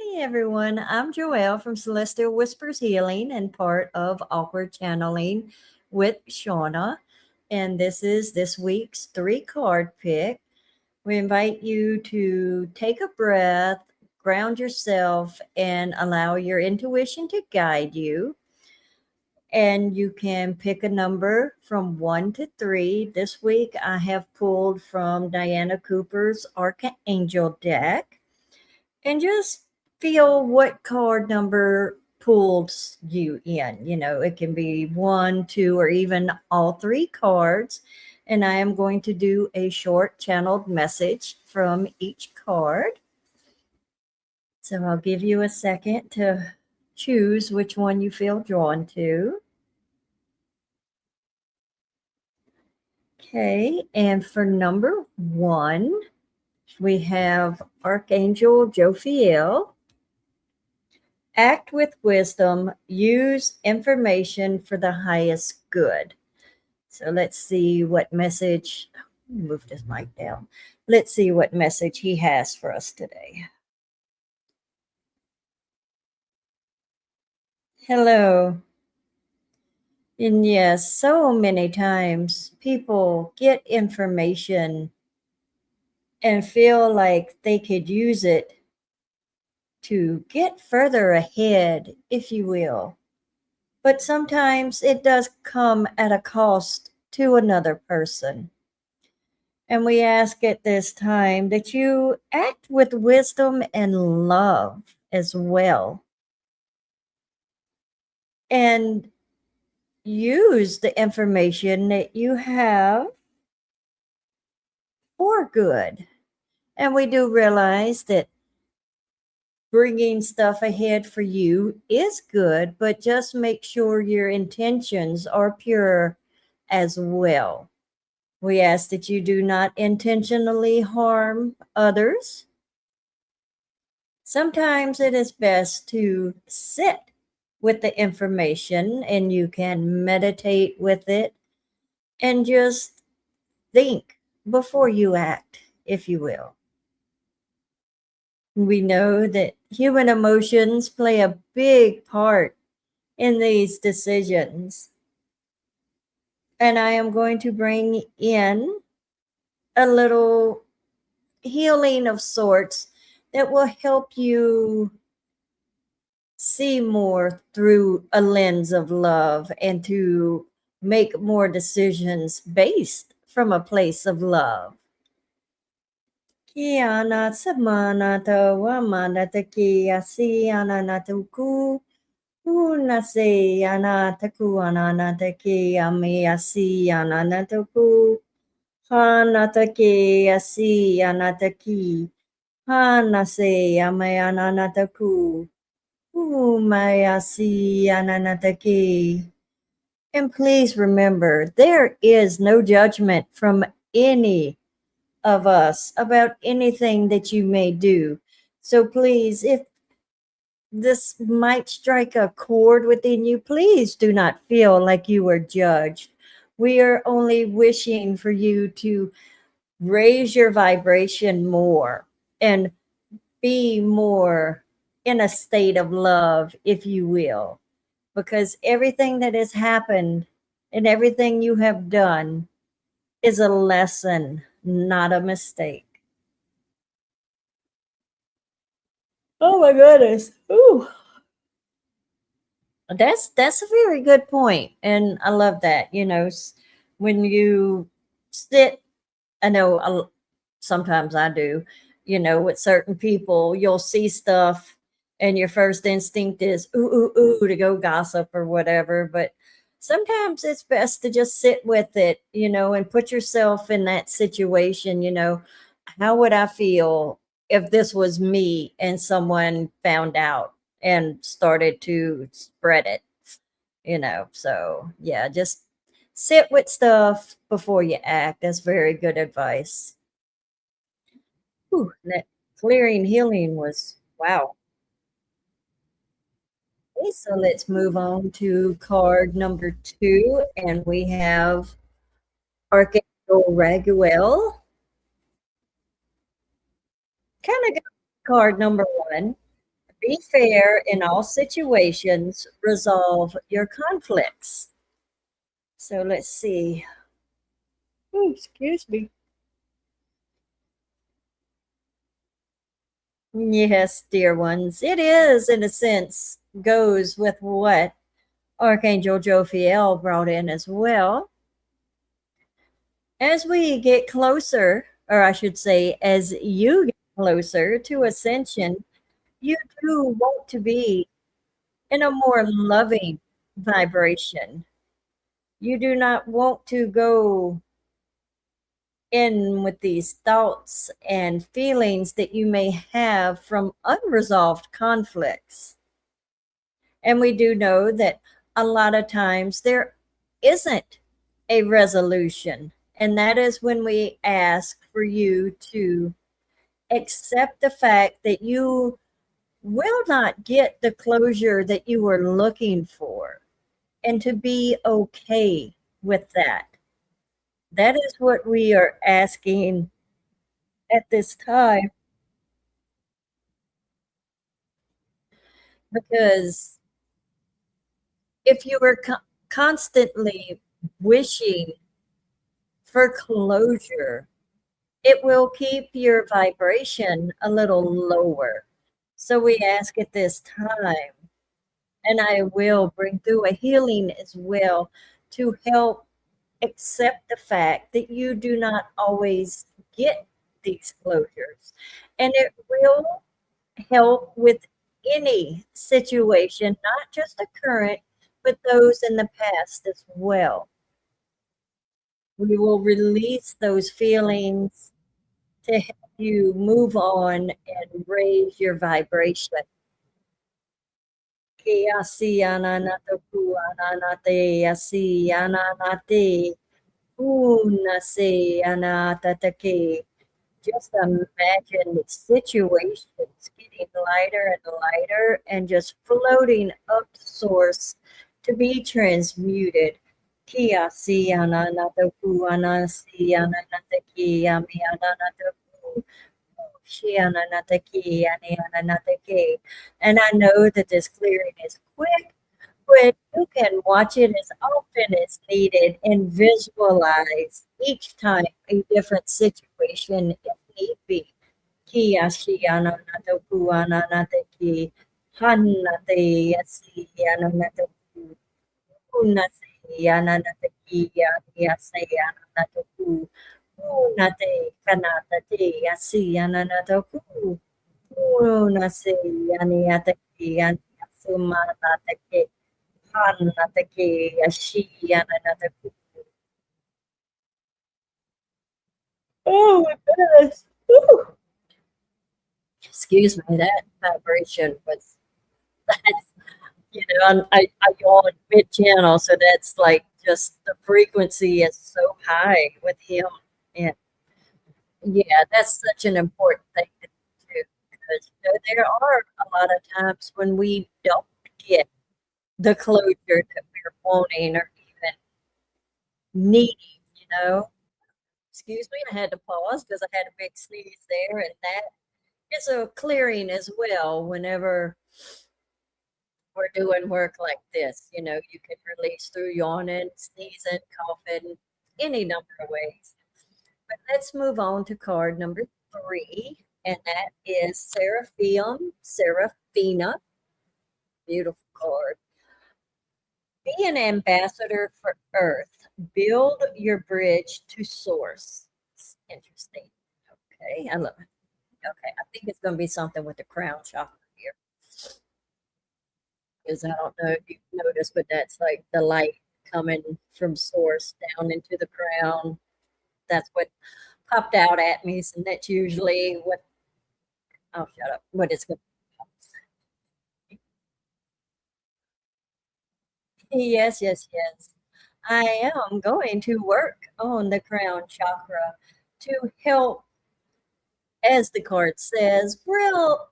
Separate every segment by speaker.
Speaker 1: Hey everyone, I'm Joelle from Celestial Whispers Healing and part of Awkward Channeling with Shauna. And this is this week's three card pick. We invite you to take a breath, ground yourself, and allow your intuition to guide you. And you can pick a number from 1 to 3. This week I have pulled from Diana Cooper's Archangel deck and just feel what card number pulls you in. It can be one, two, or even all three cards. And I am going to do a short channeled message from each card. So I'll give you a second to choose which one you feel drawn to. Okay, and for number 1, we have Archangel Jophiel. Act with wisdom, use information for the highest good. So let's see what message, move this mic down. Let's see what message he has for us today. Hello. And yes, so many times people get information and feel like they could use it to get further ahead, if you will. But sometimes it does come at a cost to another person. And we ask at this time that you act with wisdom and love as well. And use the information that you have for good. And we do realize that bringing stuff ahead for you is good, but just make sure your intentions are pure as well. We ask that you do not intentionally harm others. Sometimes it is best to sit with the information and you can meditate with it and just think before you act, if you will. We know that human emotions play a big part in these decisions. And I am going to bring in a little healing of sorts that will help you see more through a lens of love and to make more decisions based from a place of love. Kiana samanata wamanata ki asiana natuku unase anataku ananata ki ami asiana natuku hanataki asi anataki hanase amayana nataku umayasi ananataki. And please remember, there is no judgment from any of us about anything that you may do. So please, if this might strike a chord within you, please do not feel like you are judged. We are only wishing for you to raise your vibration more and be more in a state of love, if you will, because everything that has happened and everything you have done is a lesson, not a mistake. Oh my goodness. Ooh. That's a very good point, and I love that. When you sit, I know sometimes I do. With certain people, you'll see stuff, and your first instinct is ooh ooh ooh to go gossip or whatever. But sometimes it's best to just sit with it, and put yourself in that situation. How would I feel if this was me and someone found out and started to spread it? So yeah, just sit with stuff before you act. That's very good advice. Whew, that clearing healing was wow. Okay, so let's move on to card number 2, and we have Archangel Raguel. Kind of got card number 1. Be fair in all situations. Resolve your conflicts. So let's see. Ooh, excuse me. Yes, dear ones, it is, in a sense, goes with what Archangel Jophiel brought in as well. As we get closer, or I should say, as you get closer to ascension, you do want to be in a more loving vibration. You do not want to go in with these thoughts and feelings that you may have from unresolved conflicts. And we do know that a lot of times there isn't a resolution. And that is when we ask for you to accept the fact that you will not get the closure that you were looking for and to be okay with that. That is what we are asking at this time, because if you were constantly wishing for closure, it will keep your vibration a little lower. So we ask at this time, and I will bring through a healing as well to help accept the fact that you do not always get these closures. And it will help with any situation, not just the current, but those in the past as well. We will release those feelings to help you move on and raise your vibration. Kia si ananata ku ananate asi ananate una se anatatake. Just imagine the situations getting lighter and lighter and just floating up to source to be transmuted. Kia si ananata ku anasi ananataki ami ananata ku. Shiananataki, aniananataki. And I know that this clearing is quick, but you can watch it as often as needed and visualize each time a different situation if need be. Kia shiananataku ananataki, hanate yasi ananataku, unase ananataki, yasi ananataku. Nate kanata te asi ananata ku. Nase ani ataki ani asumata take hanata ke ashi ananata ku. Oh my goodness. Woo. Excuse me, that vibration was that's I yawned mid channel, so that's like just the frequency is so high with him. And yeah, that's such an important thing to do because there are a lot of times when we don't get the closure that we're wanting or even needing, you know. Excuse me, I had to pause because I had a big sneeze there, and that is a clearing as well. Whenever we're doing work like this, you can release through yawning, sneezing, coughing, any number of ways. But let's move on to card number 3, and that is Seraphina. Beautiful card. Be an ambassador for Earth. Build your bridge to Source. It's interesting. Okay, I love it. Okay, I think it's going to be something with the crown chakra here. Because I don't know if you've noticed, but that's like the light coming from Source down into the crown. That's what popped out at me, and that's usually what. Oh, shut up! What it's going. Yes, yes, yes. I am going to work on the crown chakra to help, as the card says,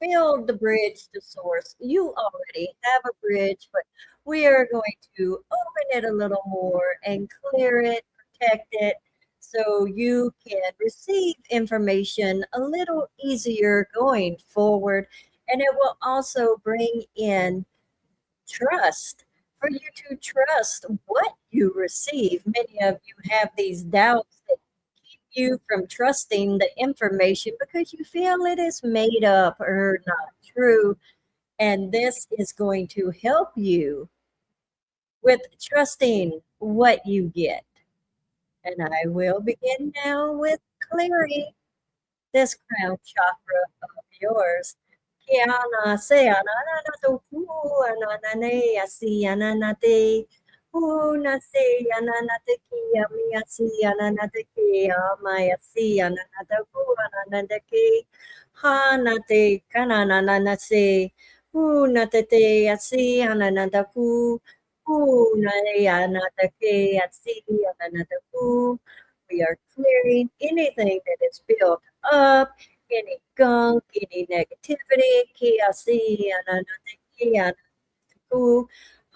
Speaker 1: build the bridge to source. You already have a bridge, but we are going to open it a little more and clear it, protect it, so you can receive information a little easier going forward And it will also bring in trust, for you to trust what you receive. Many of you have these doubts that keep you from trusting the information because you feel it is made up or not true. And this is going to help you with trusting what you get. And I will begin now with clearing this crown chakra of yours. Kiana se anana to ku anane asi ananate una se ananate ki ami asi ananate ki amaya si ananata ku ananate ki hanate kananana se una te asi ananata ku una anata ke asi ananata ku. We are clearing anything that is built up, any gunk, any negativity, kiasi, ananate, kianaku,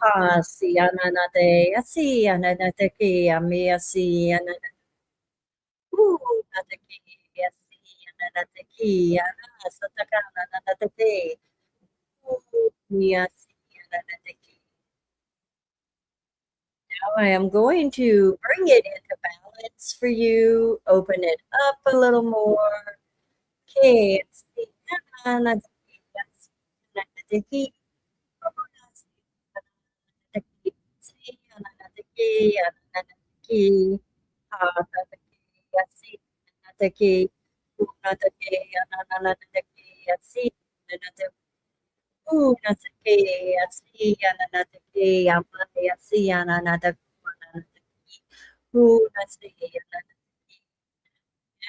Speaker 1: hasi, ananate, asi, ananate, kiami, asi, ananate, ananate, asi, ananate, kiana, sataka, ananate, miasi, ananate. Now I am going to bring it into balance for you, open it up a little more. Kids,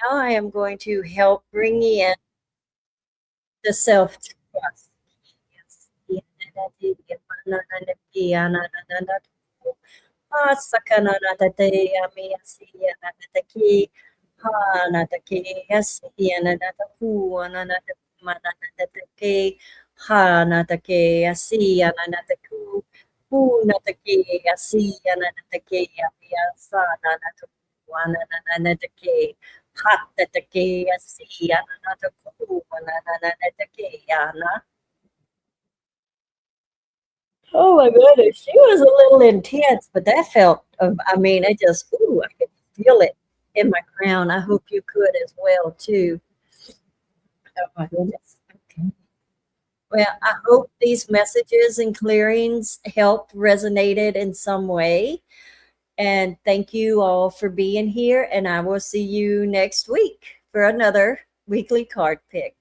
Speaker 1: now I am going to help bring in the self-trust. Sakananatate Yamiasi Hanatake Yasi Anataku Anatamanatake Hanatake Yasi Anataku Hunatake Yasi Anatake Yamiasa Nanataku Ananatake Hatatake Yasi Anataku Ananatake Yana. Oh my goodness, she was a little intense, but that felt, I mean, it just, ooh, I could feel it in my crown. I hope you could as well too. Oh my goodness. Okay. Well, I hope these messages and clearings helped resonated in some way. And thank you all for being here. And I will see you next week for another weekly card pick.